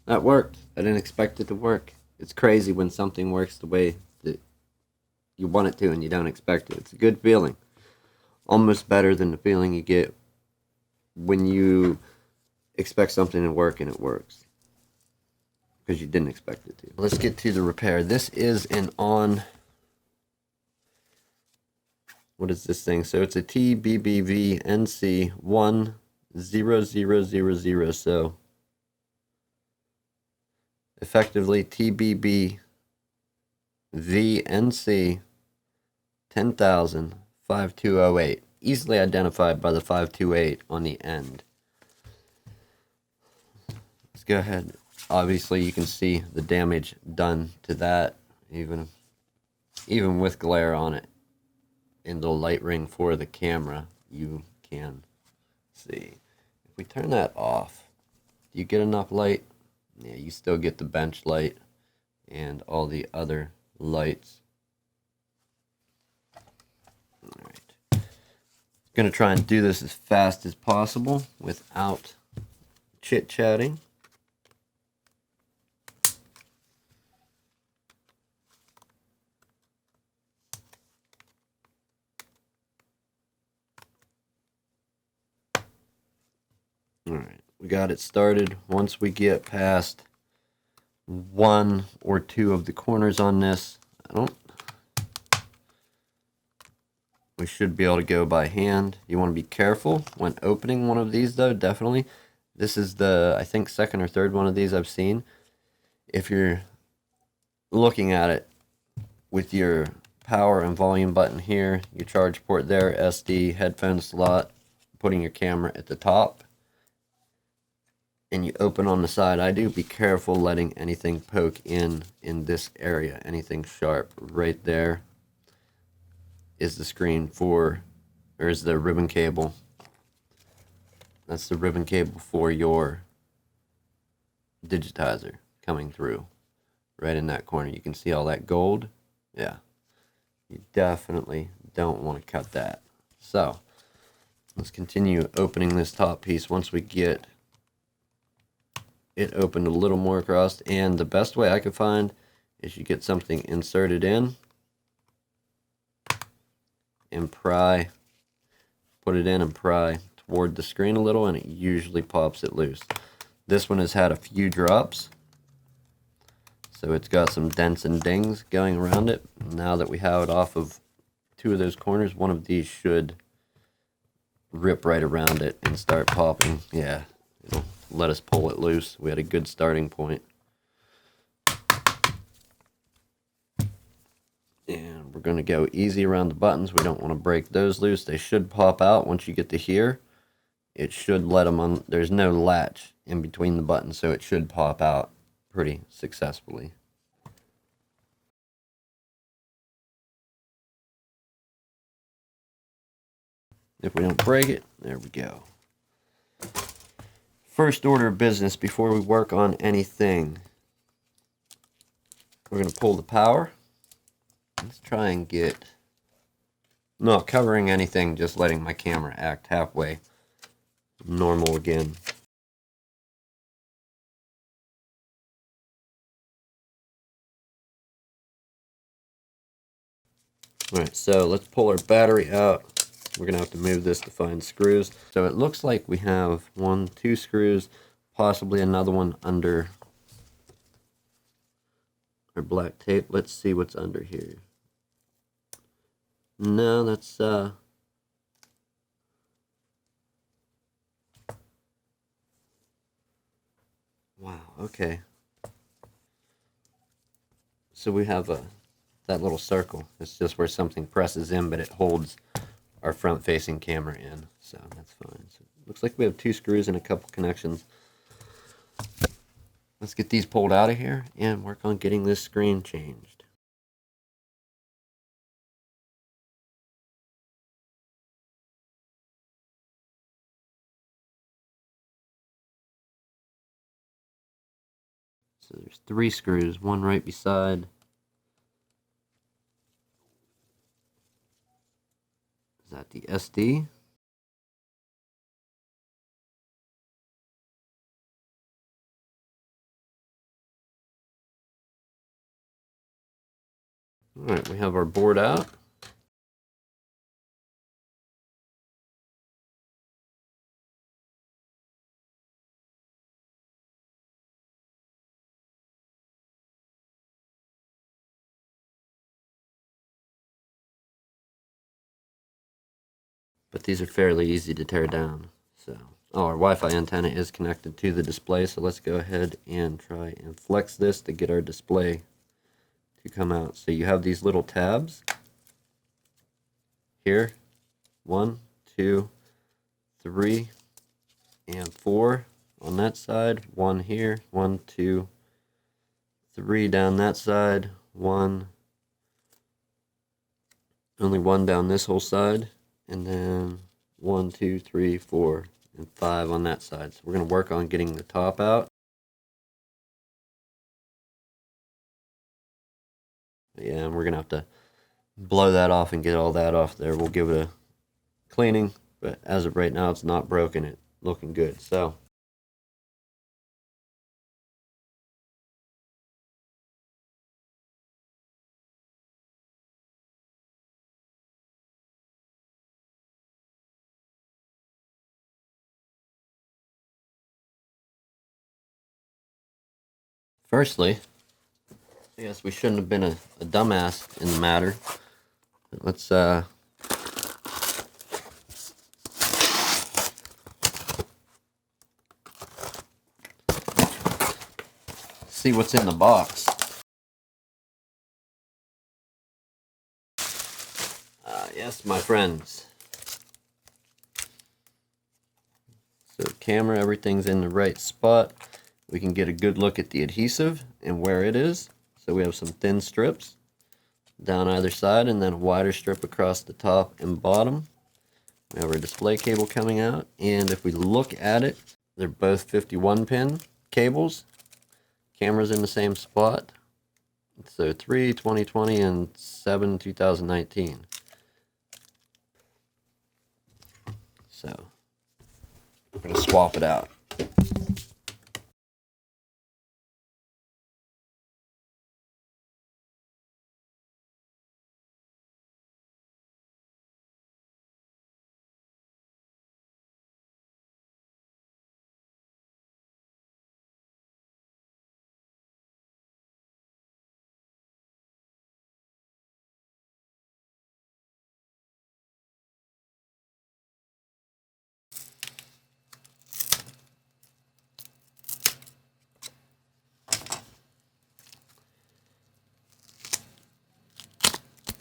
That worked. I didn't expect it to work. It's crazy when something works the way that you want it to and you don't expect it. It's a good feeling. Almost better than the feeling you get when you expect something to work and it works. Because you didn't expect it to. Let's get to the repair. This is an what is this thing? So it's a TBBVNC10000. So effectively TBBVNC100005208. Easily identified by the 528 on the end. Let's go ahead. Obviously you can see the damage done to that, even with glare on it. In the light ring for the camera, you can see. If we turn that off, do you get enough light? Yeah, you still get the bench light and all the other lights. Alright. Gonna try and do this as fast as possible without chit-chatting. Alright, we got it started. Once we get past one or two of the corners on this, we should be able to go by hand. You want to be careful when opening one of these though, definitely. This is the, I think, second or third one of these I've seen. If you're looking at it with your power and volume button here, your charge port there, SD, headphone slot, putting your camera at the top, and you open on the side, I do be careful letting anything poke in this area, anything sharp. Right there is the screen for, or is the ribbon cable. That's the ribbon cable for your digitizer coming through. Right in that corner. You can see all that gold. Yeah. You definitely don't want to cut that. So, let's continue opening this top piece once we get it opened a little more across. And the best way I could find is you get something inserted in and pry, put it in and pry toward the screen a little, and it usually pops it loose. This one has had a few drops, so it's got some dents and dings going around it. Now that we have it off of two of those corners, one of these should rip right around it and start popping. Yeah, it'll let us pull it loose. We had a good starting point. And we're going to go easy around the buttons. We don't want to break those loose. They should pop out once you get to here. It should let them on. There's no latch in between the buttons, so it should pop out pretty successfully. If we don't break it, there we go. First order of business before we work on anything, we're going to pull the power. Let's try and get, not covering anything, just letting my camera act halfway normal again. Alright, so let's pull our battery out. We're going to have to move this to find screws. So it looks like we have 1, 2 screws, possibly another one under our black tape. Let's see what's under here. No, that's wow, okay. So we have that little circle. It's just where something presses in, but it holds our front-facing camera in, so that's fine. So it looks like we have 2 screws and a couple connections. Let's get these pulled out of here and work on getting this screen changed. So there's 3 screws, one right beside. Is that the SD? Alright, we have our board out. But these are fairly easy to tear down. So, our Wi-Fi antenna is connected to the display, so let's go ahead and try and flex this to get our display to come out. So you have these little tabs here, 1, 2, 3, and 4 on that side, 1 here, 1, 2, 3 down that side, 1, only 1 down this whole side, and then 1, 2, 3, 4, and 5 on that side. So we're going to work on getting the top out. Yeah, and we're going to have to blow that off and get all that off there. We'll give it a cleaning, but as of right now, it's not broken. It's looking good. So firstly, I guess we shouldn't have been a dumbass in the matter. Let's see what's in the box. Yes, my friends. So camera, everything's in the right spot. We can get a good look at the adhesive and where it is. So we have some thin strips down either side and then a wider strip across the top and bottom. We have our display cable coming out, and if we look at it, they're both 51 pin cables. Camera's in the same spot. So 3 2020 and 7 2019. So we're going to swap it out.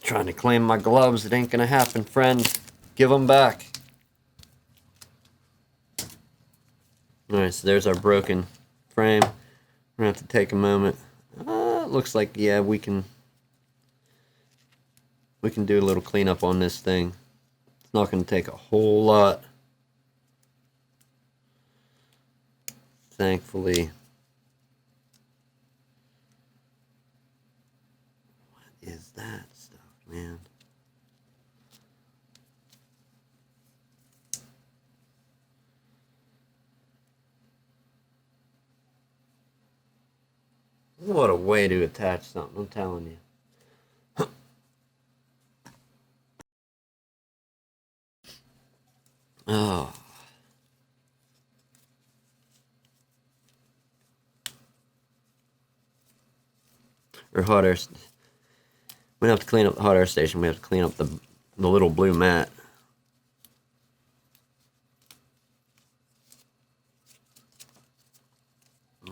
Trying to claim my gloves. It ain't gonna happen, friend. Give them back. Alright, so there's our broken frame. We're gonna have to take a moment. It looks like, yeah, we can do a little cleanup on this thing. It's not gonna take a whole lot. Thankfully. What is that stuff, man? What a way to attach something, I'm telling you. Oh. Or hot air. We don't have to clean up the hot air station. We have to clean up the little blue mat.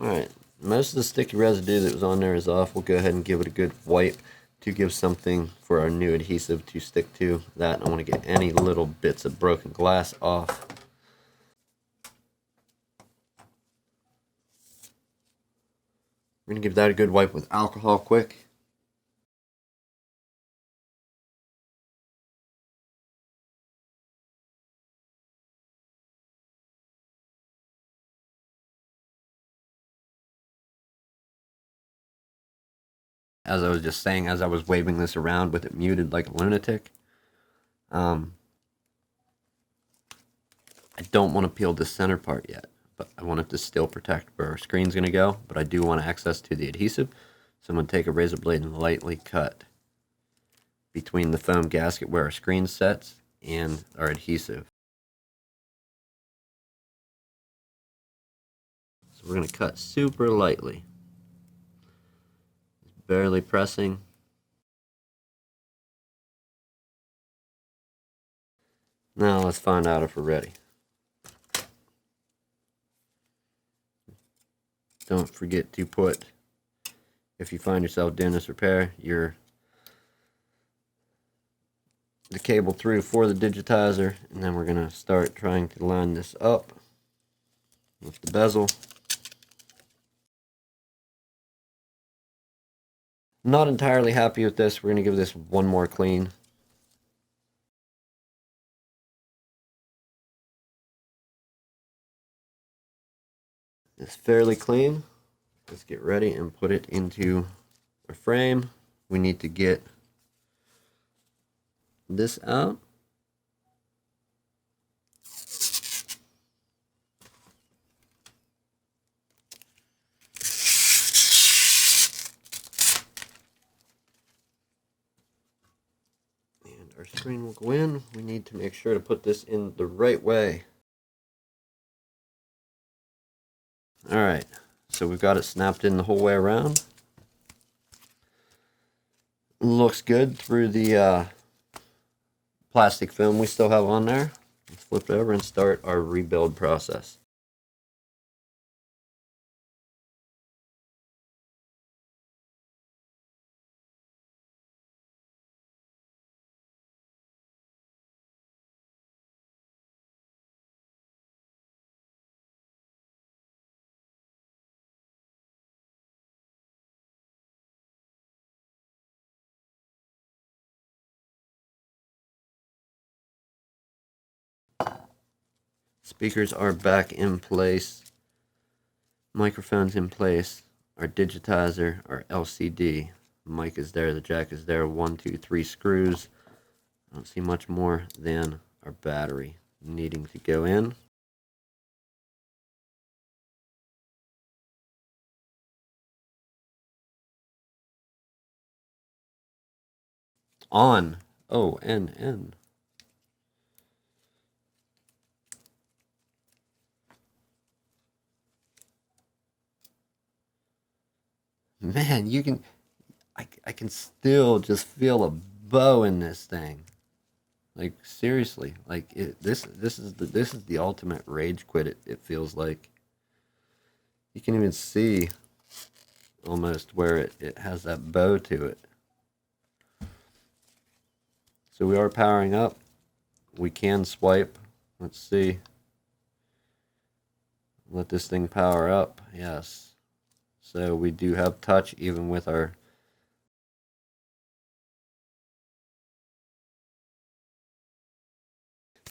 Alright, most of the sticky residue that was on there is off. We'll go ahead and give it a good wipe to give something for our new adhesive to stick to that. I want to get any little bits of broken glass off. We're going to give that a good wipe with alcohol quick. As I was just saying, as I was waving this around with it muted like a lunatic, I don't want to peel this center part yet, but I want it to still protect where our screen's going to go, but I do want access to the adhesive, so I'm going to take a razor blade and lightly cut between the foam gasket where our screen sets and our adhesive. So we're going to cut super lightly, barely pressing. Now let's find out if we're ready. Don't forget to put, if you find yourself doing this repair, the cable through for the digitizer, and then we're going to start trying to line this up with the bezel. Not entirely happy with this. We're going to give this one more clean. It's fairly clean. Let's get ready and put it into a frame. We need to get this out. And our screen will go in. We need to make sure to put this in the right way. Alright, so we've got it snapped in the whole way around. Looks good through the plastic film we still have on there. Let's flip it over and start our rebuild process. Speakers are back in place. Microphone's in place. Our digitizer, our LCD. Mic is there, the jack is there. 1, 2, 3 screws. I don't see much more than our battery needing to go in. On ONN. Man, you can, I can still just feel a bow in this thing. Like seriously, like this is the ultimate rage quit. It feels like you can even see almost where it has that bow to it. So we are powering up. We can swipe. Let's see. Let this thing power up. Yes. So we do have touch even with our...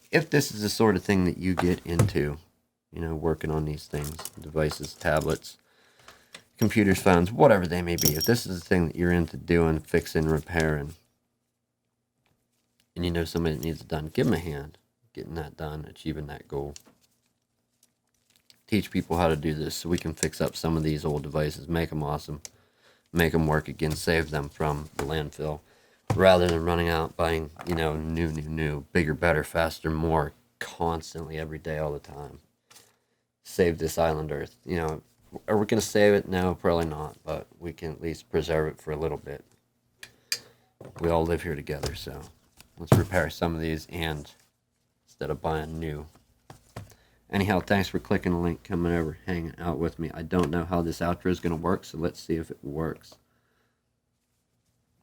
If this is the sort of thing that you get into, you know, working on these things, devices, tablets, computers, phones, whatever they may be, if this is the thing that you're into doing, fixing, repairing, and you know somebody that needs it done, give them a hand getting that done, achieving that goal. Teach people how to do this so we can fix up some of these old devices, make them awesome, make them work again, save them from the landfill, rather than running out buying, you know, new, bigger, better, faster, more, constantly, every day, all the time. Save this island Earth. You know, are we going to save it? No, probably not, but we can at least preserve it for a little bit. We all live here together, so let's repair some of these and instead of buying new. Anyhow, thanks for clicking the link, coming over, hanging out with me. I don't know how this outro is going to work, so let's see if it works.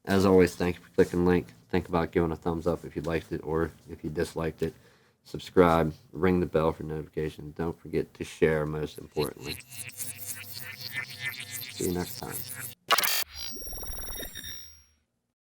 As always, thank you for clicking the link. Think about giving a thumbs up if you liked it or if you disliked it. Subscribe, ring the bell for notifications. Don't forget to share, most importantly. See you next time.